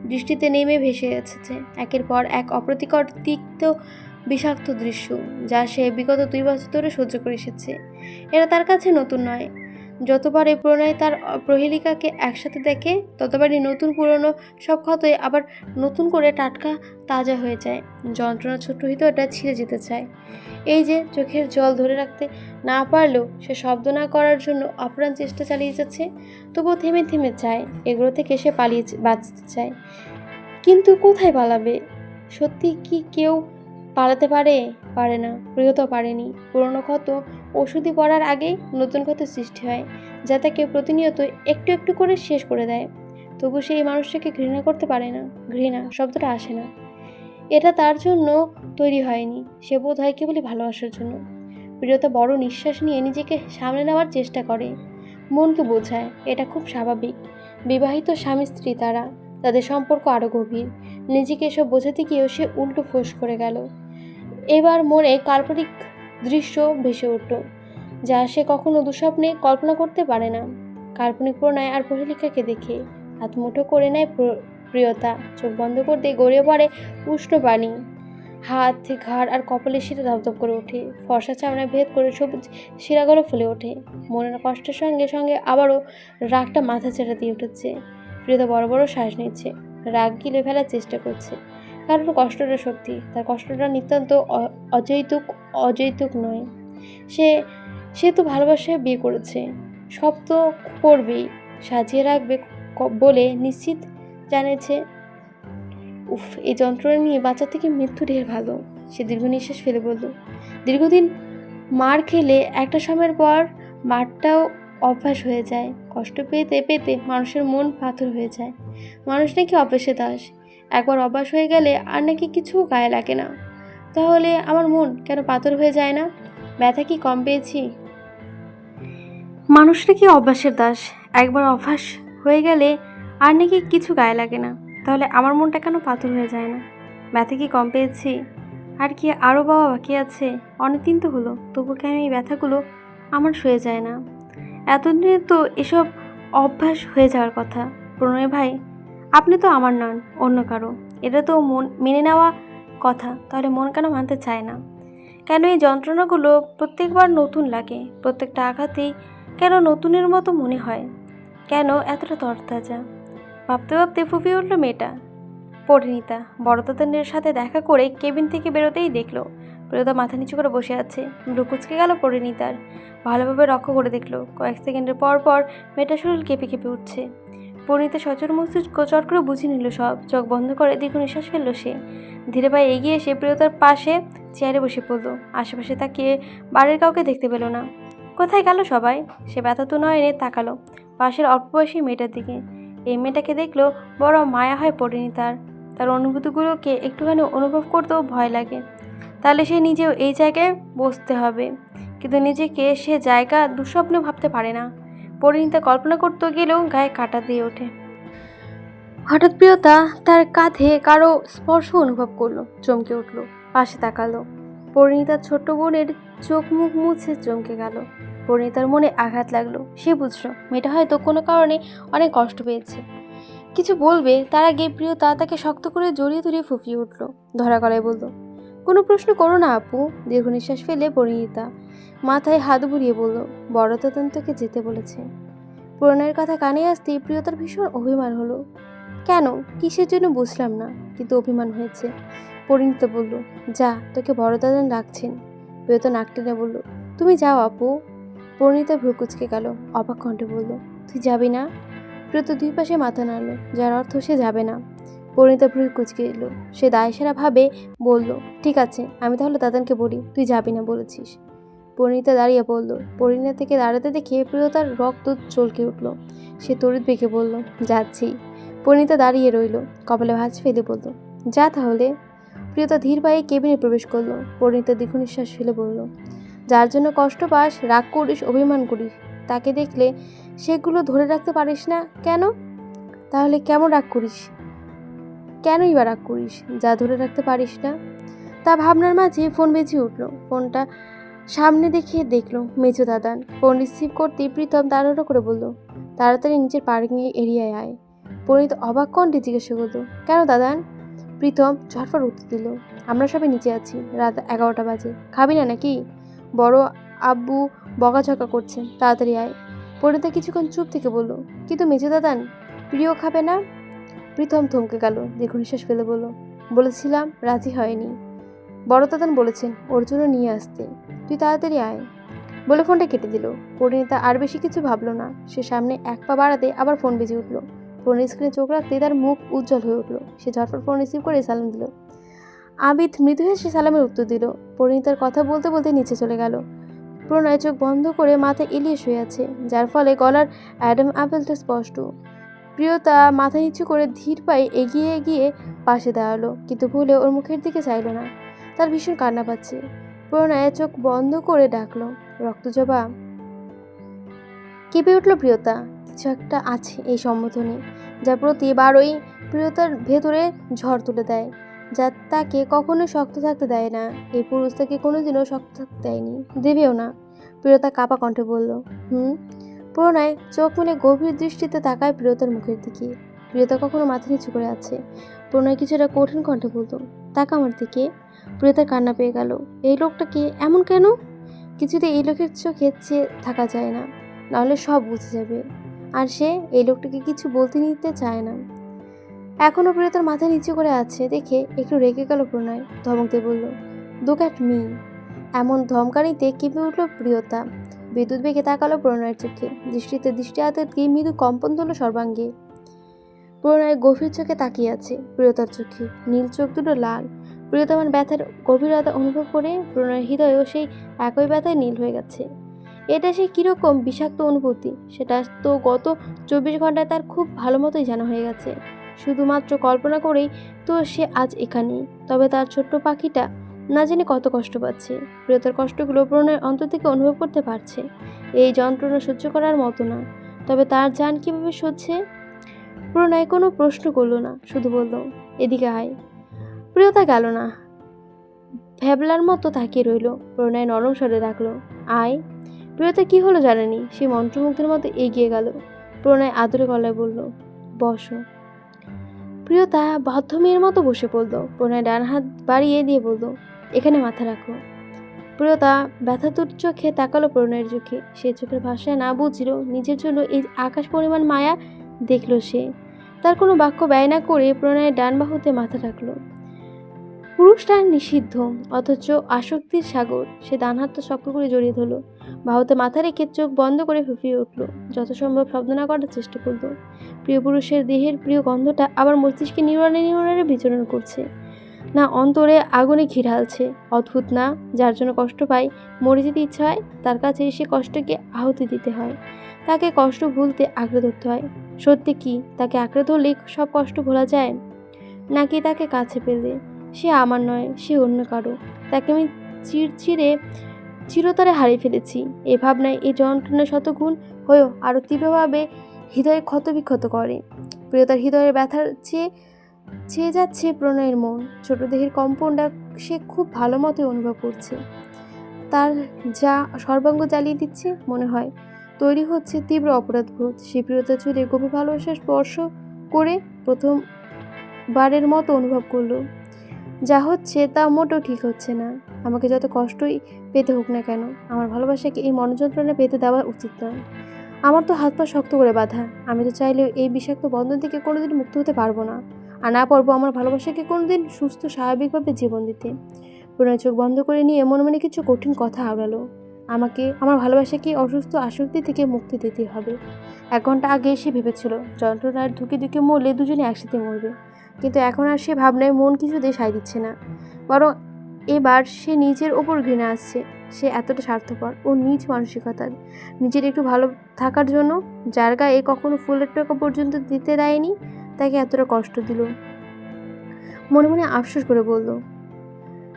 Speaker 1: দৃষ্টিতে নেমে ভেসে যাচ্ছে একের পর এক অপ্রতিকর তিক্ত বিষাক্ত দৃশ্য, যা সে বিগত 2 বছর ধরে সহ্য করে এসেছে। এরা তার কাছে নতুন নয়। যতবারই প্রণয় তার প্রহেলিকাকে একসাথে দেখে ততবারই নতুন পুরনো সব ক্ষতই আবার নতুন করে টাটকা তাজা হয়ে যায়। যন্ত্রণা ছোট্ট হৃদয়টা ছিঁড়ে যেতে চায়। এই যে চোখের জল ধরে রাখতে না পারলেও সে শব্দ না করার জন্য আপ্রাণ চেষ্টা চালিয়ে যাচ্ছে, তবুও থেমে থেমে চায়। এগুলো থেকে সে পালিয়ে বাঁচতে চায়, কিন্তু কোথায় পালাবে? সত্যি কি কেউ পালাতে পারে? পারে না। প্রিয়তা পারেনি। পুরনো ক্ষত ওষুধি পড়ার আগেই নতুন ক্ষত সৃষ্টি হয়, যা তাকে প্রতিনিয়ত একটু একটু করে শেষ করে দেয়। তবু সে এই মানুষটাকে ঘৃণা করতে পারে না। ঘৃণা শব্দটা আসে না। এটা তার জন্য তৈরি হয়নি। সে বোধ হয় কেবলই ভালোবাসার জন্য। প্রিয়তা বড় নিঃশ্বাস নিয়ে নিজেকে সামলে নেওয়ার চেষ্টা করে। মনকে বোঝায় এটা খুব স্বাভাবিক। বিবাহিত স্বামী স্ত্রী তারা, তাদের সম্পর্ক আরও গভীর। নিজেকে এসব বোঝাতে গিয়েও সে উল্টো ফোঁস করে গেল। এবার মনে কাল্পনিক দৃশ্য ভেসে উঠল, যা সে কখনো দুঃস্বপ্নে কল্পনা করতে পারে না। কাল্পনিক প্রণয় আর প্রহেলিকাকে দেখে হাত মুঠো করে নেয় প্রিয়তা। চোখ বন্ধ করতে গড়িয়ে পড়ে উষ্ণ পানি। হাত, ঘাড় আর কপালের শিরা ধপধপ করে ওঠে। ফর্সা চামড়ায় ভেদ করে সবুজ শিরাগুলো ফুলে ওঠে। মনের কষ্টের সঙ্গে সঙ্গে আবারও রাগটা মাথা চেড়ে দিয়ে উঠেছে। প্রিয়তা বড় বড় শ্বাস নিচ্ছে, রাগ গিলে ফেলার চেষ্টা করছে। কারণ কষ্টটা সত্যি, তার কষ্টটা নিতান্ত অযৌতুক নয়। সে সে তো ভালোবাসায় বিয়ে করেছে, সব তো করবেই, সাজিয়ে রাখবে বলে নিশ্চিত জানিয়েছে। উফ, এই যন্ত্রণা নিয়ে বাঁচা থেকে মৃত্যু ঢের ভালো। সে দীর্ঘ নিঃশ্বাস ফেলে বলল, দীর্ঘদিন মার খেলে একটা সময়ের পর মারটাও অভ্যাস হয়ে যায়। কষ্ট পেতে পেতে মানুষের মন পাথর হয়ে যায়। মানুষ নাকি অভ্যাসে দাস। একবার অভ্যাস হয়ে গেলে আর নাকি কিছু গায়ে লাগে না। তাহলে আমার মন কেন পাথর হয়ে যায় না? ব্যথা কি কম পেয়েছি? মানুষটা কি অভ্যাসের দাস? একবার অভ্যাস হয়ে গেলে আর নাকি কিছু গায়ে লাগে না। তাহলে আমার মনটা কেন পাথর হয়ে যায় না? ব্যথা কি কম পেয়েছি? আর কি আরও বাবা বাকি আছে? অনেকদিন তো হলো, তবু কেন এই ব্যথাগুলো আমার সয়ে যায় না? এতদিনে তো এসব অভ্যাস হয়ে যাওয়ার কথা। প্রণয় ভাই, আপনি তো আমার নন, অন্য কারো। এটা তো মন মেনে নেওয়া কথা। তাহলে মন কেন মানতে চায় না? কেন এই যন্ত্রণাগুলো প্রত্যেকবার নতুন লাগে? প্রত্যেকটা আঘাতেই কেন নতুনের মতো মনে হয়? কেন এতটা তরতাজা? ভাবতে ভাবতে ফুপিয়ে উঠল মেয়েটা। পরিণীতা বড় দাদার সাথে দেখা করে কেবিন থেকে বেরোতেই দেখলো প্রিয়তা মাথা নিচু করে বসে আছে। ভ্রু কুঁচকে গেল পরিণীতার। ভালোভাবে লক্ষ্য করে দেখলো কয়েক সেকেন্ডের পর পর মেয়েটার শরীর কেঁপে কেঁপে উঠছে। পরিণীতা সচর মস্তিষ্ক চট করে বুঝে নিল সব। চোখ বন্ধ করে দীর্ঘ নিঃশ্বাস ফেলল সে। ধীরে পায়ে এগিয়ে এসে প্রিয়তার পাশে চেয়ারে বসে পড়ল। আশেপাশে তাকিয়ে বাড়ির কাউকে দেখতে পেল না। কোথায় গেল সবাই? সে ব্যথা তো নয়নে তাকালো পাশের অল্প বয়সী মেয়েটার দিকে। এই মেয়েটাকে দেখলেও বড় মায়া হয় পরিণীতার। তার অনুভূতিগুলোকে একটুখানি অনুভব করতেও ভয় লাগে। তাহলে সে নিজেও এই জায়গায় বসতে হবে, কিন্তু নিজেকে সে জায়গা দুঃস্বপ্নে ভাবতে পারে না। পরিণীতা কল্পনা করতে গেলেও গায়ে কাঁটা দিয়ে ওঠে। হঠাৎ প্রিয়তা তার কাঁধে কারো স্পর্শ অনুভব করলো, চমকে উঠল, পাশে তাকালো। পরিণীতার ছোট্ট বোনের চোখ মুখ মুছে চমকে গেল। পরিণীতার মনে আঘাত লাগলো। সে বুঝলো মেয়েটা হয়তো কোনো কারণে অনেক কষ্ট পেয়েছে, কিছু বলবে তার আগে প্রিয়তা তাকে শক্ত করে জড়িয়ে ধরে ফুঁপিয়ে উঠল, ধরা গলায় বলল, কোনো প্রশ্ন করো না আপু। দীর্ঘ নিঃশ্বাস ফেলে পরিণীতা মাথায় হাত বুলিয়ে বলল, বড় তদন্তকে যেতে বলেছে। প্রণয়ের কথা কানে আসতেই প্রিয়তার ভীষণ অভিমান হলো। কেন, কিসের জন্য বুঝলাম না, কিন্তু অভিমান হয়েছে। পরিণীতা বলল, যা, তোকে বড় দাদা ডাকছেন। প্রিয়তা নাক টেনে বলল, তুমি যাও আপু। পরিণীতা ভ্রু কুঁচকে গেল, অবাক কণ্ঠে বলল, তুই যাবি না? প্রিয়তা দুই পাশে মাথা নাড়ল, যার অর্থ সে যাবে না। পরিণীতা ভ্রু কুঁচকে এলো, সে দায়সারা ভাবে বলল, ঠিক আছে, আমি তাহলে দাদানকে বলি তুই যাবি না বলেছিস। পরিণীতা দাঁড়িয়ে পড়ল। পরিণীতাকে দাঁড়াতে দেখে প্রিয়তার রক্ত চলকে উঠল। সে তড়িৎ বেঁকে বলল, যাচ্ছি। পরিণীতা দাঁড়িয়ে রইল, কপালে ভাঁজ ফেলে বলল, যা তাহলে। প্রিয়তা ধীর পায়ে কেবিনে প্রবেশ করলো। পরিণীতা দীর্ঘ নিঃশ্বাস ফেলে বলল, যার জন্য কষ্ট পাস, রাগ করিস, অভিমান করিস, তাকে দেখলে সেগুলো ধরে রাখতে পারিস না কেন? তাহলে কেমন রাগ করিস? কেনই বা রাগ করিস যা ধরে রাখতে পারিস না? তা ভাবনার মাঝে ফোন বেজে উঠল। ফোনটা সামনে দেখে দেখলো মেজো দাদান। ফোন রিসিভ করতেই প্রীতম তাড়াহুড়ো করে বলল, তাড়াতাড়ি নিচের পার্কিং এরিয়ায় আয়। পরিণীত অবাক কণ্ঠে জিজ্ঞাসা করল, কেন দাদান? প্রীতম ঝটফট উত্তর দিল, আমরা সবাই নিচে আছি, রাত 11টা বাজে, খাবি না নাকি? বড় আব্বু বকাঝকা করছেন, তাড়াতাড়ি আয়। পরিণীতা কিছুক্ষণ চুপ থেকে বলল, কিন্তু মেজো দাদান, প্রিয় খাবে না? প্রীতম থমকে গেল, দীর্ঘ নিঃশ্বাস ফেলে বলল, বলেছিলাম রাজি হয়নি। বড় দাদান বলেছেন ওর জন্য নিয়ে আসতে, তুই তাড়াতাড়ি আয়। বলে ফোনটা কেটে দিল। পরিণীতা আর বেশি কিছু ভাবলো না। সে সামনে এক পা বাড়াতে আবার ফোন বেজে উঠল। ফোনের স্ক্রিনে চোখ রাখতে তার মুখ উজ্জ্বল হয়ে উঠল। সে ঝটফট ফোন রিসিভ করে সালাম দিল। আবিদ মৃদু হেসে সালামের উত্তর দিল। পরিণীতার কথা বলতে বলতে নিচে চলে গেল। প্রণয় চোখ বন্ধ করে মাথা এলিয়ে শুয়ে আছে, যার ফলে গলার অ্যাডাম অ্যাপেলটা স্পষ্ট। প্রিয়তা মাথা নিচু করে ধীর পায়ে এগিয়ে গিয়ে পাশে দাঁড়ালো, কিন্তু ভুলে ওর মুখের দিকে চাইল না। তার ভীষণ কান্না পাচ্ছে। প্রণয় চোখ বন্ধ করে ডাকলো, রক্তজবা। কেঁপে উঠল প্রিয়তা। কিছু একটা আছে এই সম্বোধনে, যা প্রতিবারই প্রিয়তার ভেতরে ঝড় তুলে দেয়, যা তাকে কখনো শক্ত থাকতে দেয় না। এই পুরুষ তাকে কোনোদিনও শক্ত থাকতে দেয়নি, দেবেও না। প্রিয়তা কাঁপা কণ্ঠে বলল, প্রণয় চোখ মেলে গভীর দৃষ্টিতে তাকায় প্রিয়তার মুখের দিকে। প্রিয়তা কখনো মাথা নিচু করে আছে। প্রণয় কিছুটা কঠিন কণ্ঠে বলল, তাকা আমার দিকে। প্রিয়তার কান্না পেয়ে গেল। এই লোকটাকে এমন কেন? কিছুতে এই লোকের চোখে চেয়ে থাকা যায় না, নাহলে সব বুঝে যাবে। আর সে এই লোকটাকে কিছু বলতে নিতে চায় না। এখনও প্রিয়তার মাথা নিচু করে আছে দেখে একটু রেগে গেল প্রণয়। ধমক দিয়ে বলল, লুক অ্যাট মি। এমন ধমকানিতে কেঁপে উঠল প্রিয়তা। বিদ্যুৎ বেগে তাকালো প্রণয়ের চোখে। দৃষ্টিতে দৃষ্টি আঘাতকে মৃদু কম্পন তুলো সর্বাঙ্গে। প্রণয় গভীর চোখে তাকিয়ে আছে প্রিয়তার চোখে। নীল চোখ দুটো লাল। প্রিয়তমান ব্যথার গভীরতা অনুভব করে প্রণয়ের হৃদয়েও সেই একই ব্যথায় নীল হয়ে গেছে। এটা সে কীরকম বিষাক্ত অনুভূতি সেটা তো গত 24 ঘন্টায় তার খুব ভালো মতোই জানা হয়ে গেছে। শুধুমাত্র কল্পনা করেই তো সে আজ এখানে। তবে তার ছোট্ট পাখিটা না জেনে কত কষ্ট পাচ্ছে। প্রিয়তার কষ্টগুলো প্রণয়ের অন্তর থেকে অনুভব করতে পারছে। এই যন্ত্রণা সহ্য করার মতো না। তবে তার জান কীভাবে সহ্যে? প্রণয় কোনো প্রশ্ন করল না, শুধু বলল, এদিকে আয়। প্রিয়তা গেল না, ভ্যাবলার মতো তাকিয়ে রইল। প্রণয় নরম স্বরে ডাকলো, আয়। প্রিয়তা কি হলো জানেনি, সে মন্ত্রমুগ্ধের মতো এগিয়ে গেল। প্রণয় আদরে গলায় বলল, বসো। প্রিয়তা বদ্ধ মেয়ের মতো বসে পড়ল। প্রণয় ডান হাত বাড়িয়ে দিয়ে বলল, এখানে মাথা রাখো। প্রিয়তা ব্যথাতুর চোখে তাকালো প্রণয়ের চোখে। সে চোখের ভাষায় না বুঝল নিজের জন্য এই আকাশ পরিমাণ মায়া দেখল সে। তার কোনো বাক্য ব্যয় না করে প্রণয়ের ডান বাহুতে মাথা রাখলো। পুরুষটা নিষিদ্ধ, অথচ আসক্তির সাগর। সে ডান হাতটা শক্ত করে জড়িয়ে ধরল, বাহুতে মাথা রেখে চোখ বন্ধ করে ফুঁপিয়ে উঠল। যত সম্ভব শব্দ না করার চেষ্টা করল। প্রিয় পুরুষের দেহের প্রিয় গন্ধটা আবার মস্তিষ্কে নিউরনে নিউরনে বিচরণ করছে, না অন্তরে আগুনে ঘি ঢালছে। অদ্ভুত না? যার জন্য কষ্ট পাই, মরে যেতে ইচ্ছা হয়, তার কাছে এসে কষ্টকে আহুতি দিতে হয়, তাকে কষ্ট ভুলতে আঁকড়ে ধরতে হয়। সত্যি কি তাকে আঁকড়ে ধরলেই সব কষ্ট ভোলা যায়, নাকি তাকে কাছে পেলে সে আমার নয়, সে অন্য কারো, তাকে আমি চিরচিরে চিরতরে হারিয়ে ফেলেছি। এই ভাবনায় এই যন্ত্রণা শতগুণ হয়েও আরও তীব্রভাবে হৃদয়ে ক্ষতবিক্ষত করে। প্রিয়তার হৃদয়ের ব্যথার চেয়ে চেয়ে যাচ্ছে প্রণয়ের মন। ছোট দেহের কম্পনটা সে খুব ভালো মতোই অনুভব করছে। তার যা সর্বাঙ্গ জ্বালিয়ে দিচ্ছে, মনে হয় তৈরি হচ্ছে তীব্র অপরাধবোধ। সে প্রিয়তার চুলে গভীর ভালোবাসার স্পর্শ করে প্রথমবারের মতো অনুভব করলো, যা হচ্ছে তা মোটেও ঠিক হচ্ছে না। আমাকে যত কষ্টই পেতে হোক না কেন, আমার ভালোবাসাকে এই মনোযন্ত্রণা পেতে দেওয়া উচিত নয়। আমার তো হাত পা শক্ত করে বাঁধা। আমি তো চাইলেও এই বিষাক্ত বন্ধন থেকে কোনোদিন মুক্ত হতে পারবো না। আর না পারবো আমার ভালোবাসাকে কোনোদিন সুস্থ স্বাভাবিকভাবে জীবন দিতে। প্রণয় চোখ বন্ধ করে নিয়ে মনে মনে কিছু কঠিন কথা আওড়ালো। আমাকে আমার ভালোবাসাকে অসুস্থ আসক্তি থেকে মুক্তি দিতে হবে। 1 ঘন্টা আগে সে ভেবেছিল যন্ত্রণার ধুকে ধুকে মরলে দুজনে একসাথে মরবে, কিন্তু এখন আর সে ভাবনায় মন কিছুতেই সায় দিচ্ছে না। বরং এবার সে নিজের ওপর ঘৃণা আসছে। সে এতটা স্বার্থপর ও নিজ মানসিকতার, নিজের একটু ভালো থাকার জন্য, যার গায়ে কখনো ফুলের টোকা পর্যন্ত দিতে দেয়নি, তাকে এতটা কষ্ট দিল। মনে মনে আফসোস করে বলল,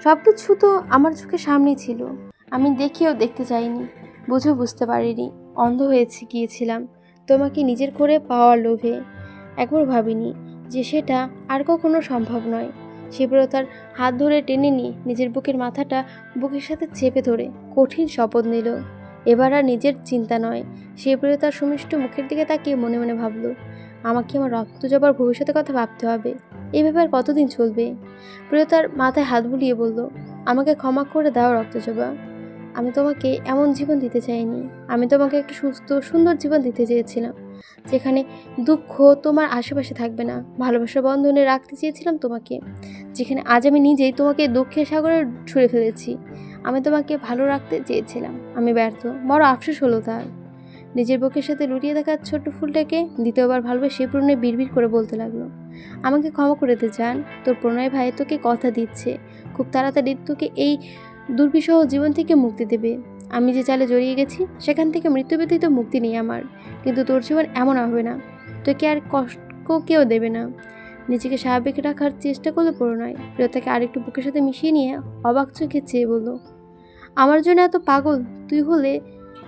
Speaker 1: সব কিছু তো আমার চোখের সামনেই ছিল, আমি দেখেও দেখতে চাইনি, বুঝেও বুঝতে পারিনি, অন্ধ হয়েছে গিয়েছিলাম তোমাকে নিজের করে পাওয়ার লোভে। একবার ভাবিনি যে সেটা আর কখনো সম্ভব নয়। সে তার হাত ধরে টেনে নিয়ে নিজের বুকের মাথাটা বুকের সাথে চেপে ধরে কঠিন শপথ নিল, এবার আর নিজের চিন্তা নয়। সে তার সুমিষ্ট মুখের দিকে তাকিয়ে মনে মনে ভাবল, আমাকে আমার রক্ত জবার ভবিষ্যতের কথা ভাবতে হবে। এই ব্যাপার কতদিন চলবে? প্রিয়তার মাথায় হাত বুলিয়ে বলল, আমাকে ক্ষমা করে দাও রক্তজবা। আমি তোমাকে এমন জীবন দিতে চাইনি। আমি তোমাকে একটা সুস্থ সুন্দর জীবন দিতে চেয়েছিলাম, যেখানে দুঃখ তোমার আশেপাশে থাকবে না। ভালোবাসার বন্ধনে রাখতে চেয়েছিলাম তোমাকে, যেখানে আজ আমি নিজেই তোমাকে দুঃখের সাগরে ছুঁড়ে ফেলেছি। আমি তোমাকে ভালো রাখতে চেয়েছিলাম, আমি ব্যর্থ। বড় আফসোস হলো তার। নিজের বুকের সাথে লুটিয়ে থাকা ছোট্ট ফুলটাকে দ্বিতীয়বার ভালোবেসে প্রণয় বিড়বিড় করে বলতে লাগলো, আমাকে ক্ষমা করে দে জান। তোর প্রণয় ভাই তোকে কথা দিচ্ছে, খুব তাড়াতাড়ি তোকে এই দুর্বিষহ জীবন থেকে মুক্তি দেবে। আমি যে জালে জড়িয়ে গেছি, সেখান থেকে মৃত্যু ব্যতীত মুক্তি নেই আমার। কিন্তু তোর জীবন এমন হবে না, তোকে আর কষ্ট কেউ দেবে না। নিজেকে স্বাভাবিক রাখার চেষ্টা করলো প্রণয়। প্রিয়তাকে আরেকটু বুকের সাথে মিশিয়ে নিয়ে অবাক চোখে চেয়ে বলল, আমার জন্য এত পাগল তুই হলে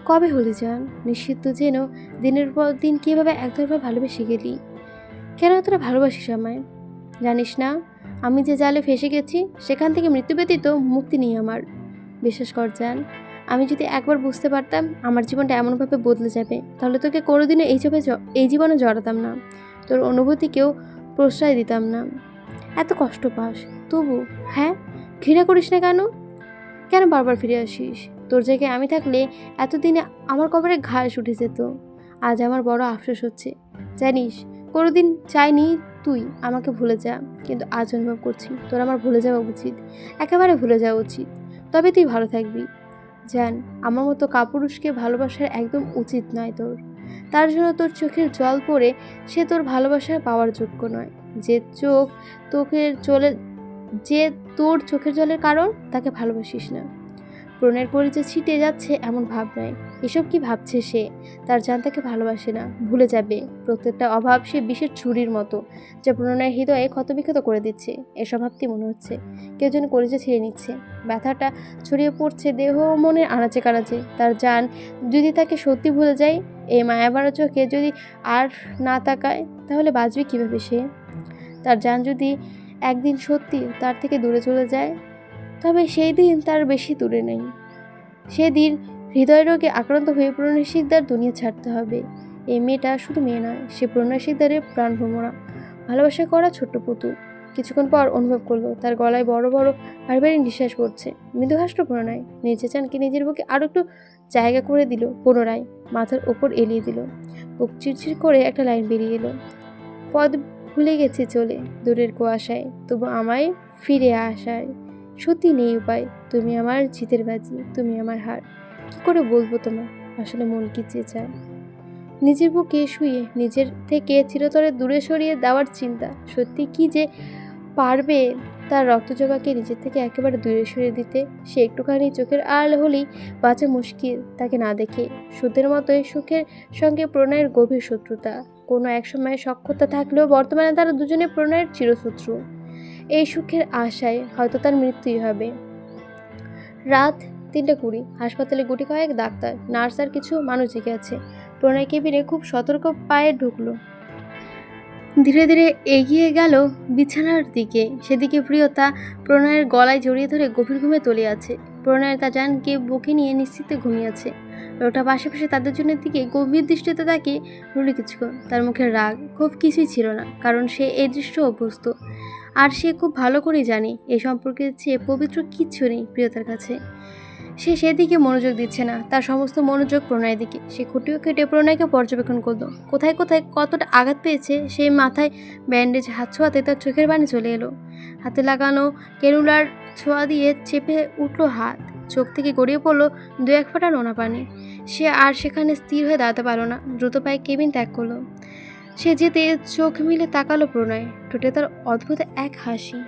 Speaker 1: কবে হলি জান? নিশ্চিত যেন দিনের পর দিন কীভাবে একতরফা ভালোবেসে গেলি। কেন এতটা ভালোবাসিস আমায়? জানিস না আমি যে জালে ফেসে গেছি, সেখান থেকে মৃত্যু ব্যতীত মুক্তি নেই আমার। বিশ্বাস কর জান, আমি যদি একবার বুঝতে পারতাম আমার জীবনটা এমনভাবে বদলে যাবে, তাহলে তোকে কোনোদিনও এই জীবনে জড়াতাম না, তোর অনুভূতিকেও প্রশ্রয় দিতাম না। এত কষ্ট পাস তবু? হ্যাঁ, ঘৃণা করিস না কেন? কেন বারবার ফিরে আসিস? তোর জায়গায় আমি থাকলে এতদিনে আমার কবরে ঘাস উঠে যেত। আজ আমার বড় আফসোস হচ্ছে জানিস। কোনোদিন চাইনি তুই আমাকে ভুলে যা, কিন্তু আজ অনুভব করছি তোর আমার ভুলে যাওয়া উচিত, একেবারে ভুলে যাওয়া উচিত। তবে তুই ভালো থাকবি জান। আমার মতো কাপুরুষকে ভালোবাসার একদম উচিত নয় তোর। তার জন্য তোর চোখের জল পড়ে সে তোর ভালোবাসার পাওয়ার যোগ্য নয়। যে চোখ তোকের চলে যে তোর চোখের জলের কারণ, তাকে ভালোবাসিস না। প্রণয়ের পরিচয় ছিটে যাচ্ছে এমন ভাব নয়। এসব কি ভাবছে সে? তার জান তাকে ভালোবাসে না, ভুলে যাবে। প্রত্যেকটা অভাব সে বিষের ছুরির মতো, যা প্রণয়ের হৃদয়ে ক্ষতবিক্ষত করে দিচ্ছে। এসব ভাবতেই মনে হচ্ছে কেউ যেন কলিজা ছিঁড়ে নিচ্ছে। ব্যথাটা ছড়িয়ে পড়ছে দেহ ও মনের আনাচে কানাচে। তার জান যদি তাকে সত্যি ভুলে যায়, এই মায়াভরা চোখে যদি আর না তাকায়, তাহলে বাঁচবে কীভাবে সে? তার জান যদি একদিন সত্যি তার থেকে দূরে চলে যায়, তবে সেই দিন তার বেশি দূরে নেই। সেদিন হৃদয় রোগে আক্রান্ত হয়ে প্রণয় শিকদার দুনিয়া ছাড়তে হবে। এই মেয়েটা শুধু মেয়ে নয়, সে প্রণয় শিকদারের প্রাণভ্রমরা, ভালোবাসা করা ছোট্ট পুতুল। কিছুক্ষণ পর অনুভব করলো তার গলায় বড় বড় ভারী নিঃশ্বাস পড়ছে। মৃদু হাসল প্রণয়। নিজে চানকে নিজের বুকে আরো একটু জায়গা করে দিল, পুনরায় মাথার ওপর এলিয়ে দিল। বুক চিরচির করে একটা লাইন বেরিয়ে এলো, পদ ভুলে গেছি চলে দূরের কুয়াশায়, তবু আমায় ফিরে আসায় সত্যি নেই উপায়। তুমি আমার জিতের বাজি, তুমি আমার হার। কি করে বলবো তোমার আসলে মন কি চেয়ে চায়? নিজের বুকে শুয়ে নিজের থেকে চিরতরে দূরে সরিয়ে দেওয়ার চিন্তা, সত্যি কি যে পারবে তার রক্তজবাকে নিজের থেকে একেবারে দূরে সরিয়ে দিতে। সে একটুখানি চোখের আড়াল হলেই বাঁচা মুশকিল তাকে না দেখে। সুখের মতোই সুখের সঙ্গে প্রণয়ের গভীর শত্রুতা। কোনো একসময় সখ্যতা থাকলেও বর্তমানে তারা দুজনে প্রণয়ের চিরশত্রু। এই সুখের আশায় হয়তো তার মৃত্যুই হবে। রাত 3:20। হাসপাতালে গুটি কয়েক ডাক্তার, নার্স আর কিছু মানুষ জেগে আছে। প্রণয় কেবিনে খুব সতর্ক পায়ে ঢুকলো। ধীরে ধীরে এগিয়ে গেল বিছানার দিকে। সেদিকে প্রিয়তা প্রণয়ের গলায় জড়িয়ে ধরে গভীর ঘুমে তলিয়ে আছে। প্রণয়ের তা জানকে বুকে নিয়ে নিশ্চিন্তে ঘুমিয়ে আছে। লোকটা পাশে পাশে তাদের জন্য দিকে গভীর দৃষ্টিতে তাকে রুলি কিছুক্ষণ। তার মুখে রাগ খুব কিছুই ছিল না, কারণ সে এই দৃশ্য অভ্যস্ত। আর সে খুব ভালো করেই জানে এই সম্পর্কের চেয়ে পবিত্র কিচ্ছু নেই প্রিয়তার কাছে। সে সেদিকে মনোযোগ দিচ্ছে না, তার সমস্ত মনোযোগ প্রণয়ের দিকে। সে খুঁটিয়ে কেটে প্রণয়কে পর্যবেক্ষণ করল। কোথায় কোথায় কতটা আঘাত পেয়েছে সেই মাথায় ব্যান্ডেজ হাত ছোঁয়াতে তার চোখের পানি চলে এলো। হাতে লাগানো ক্যানুলার ছোঁয়া দিয়ে চেপে উঠল হাত। চোখ থেকে গড়িয়ে পড়ল 2-1 ফোঁটা নোনা পানি। সে আর সেখানে স্থির হয়ে দাঁড়াতে পারল না, দ্রুত পায়ে কেবিন ত্যাগ করলো। সে যেতে চোখ মিলে তাকালো প্রণয়। ঠোঁটে তার অদ্ভুত এক হাসি।